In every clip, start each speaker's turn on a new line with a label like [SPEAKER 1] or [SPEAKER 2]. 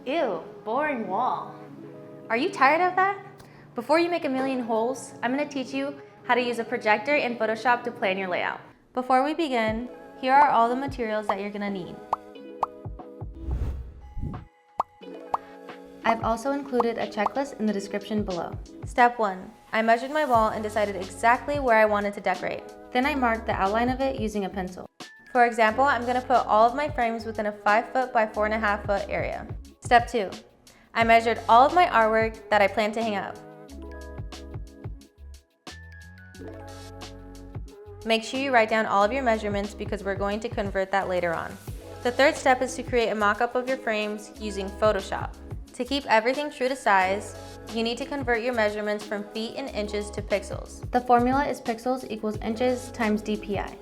[SPEAKER 1] Ew, boring wall. Are you tired of that? Before you make a million holes, I'm going to teach you how to use a projector in Photoshop to plan your layout. Before we begin, here are all the materials that you're going to need. I've also included a checklist in the description below. Step 1. I measured my wall and decided exactly where I wanted to decorate. Then I marked the outline of it using a pencil. For example, I'm going to put all of my frames within a 5 foot by 4.5 foot area. Step 2. I measured all of my artwork that I plan to hang up. Make sure you write down all of your measurements because we're going to convert that later on. The third step is to create a mock-up of your frames using Photoshop. To keep everything true to size, you need to convert your measurements from feet and inches to pixels. The formula is pixels equals inches times DPI.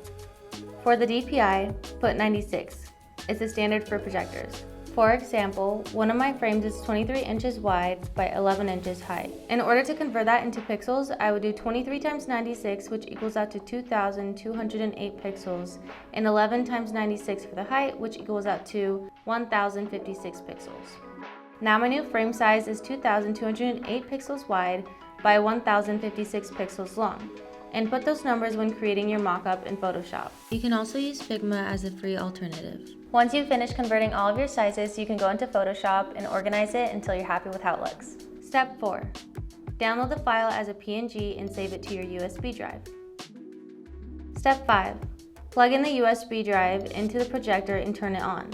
[SPEAKER 1] For the DPI, put 96. It's the standard for projectors. For example, one of my frames is 23 inches wide by 11 inches high. In order to convert that into pixels, I would do 23 times 96, which equals out to 2,208 pixels, and 11 times 96 for the height, which equals out to 1,056 pixels. Now my new frame size is 2,208 pixels wide by 1,056 pixels long. Input those numbers when creating your mockup in Photoshop. You can also use Figma as a free alternative. Once you've finished converting all of your sizes, you can go into Photoshop and organize it until you're happy with how it looks. Step 4. Download the file as a PNG and save it to your USB drive. Step 5. Plug in the USB drive into the projector and turn it on.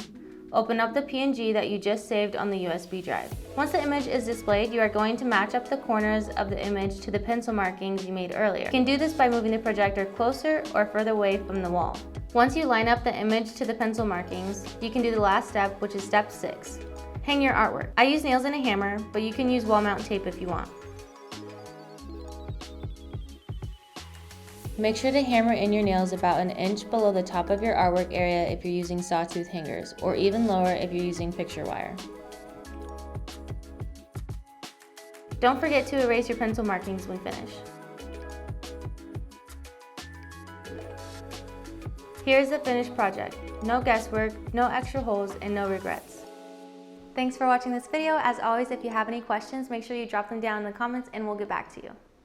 [SPEAKER 1] Open up the PNG that you just saved on the USB drive. Once the image is displayed, you are going to match up the corners of the image to the pencil markings you made earlier. You can do this by moving the projector closer or further away from the wall. Once you line up the image to the pencil markings, you can do the last step, which is step 6. Hang your artwork. I use nails and a hammer, but you can use wall mount tape if you want. Make sure to hammer in your nails about an inch below the top of your artwork area if you're using sawtooth hangers, or even lower if you're using picture wire. Don't forget to erase your pencil markings when finished. Here's the finished project. No guesswork, no extra holes, and no regrets. Thanks for watching this video. As always, if you have any questions, make sure you drop them down in the comments and we'll get back to you.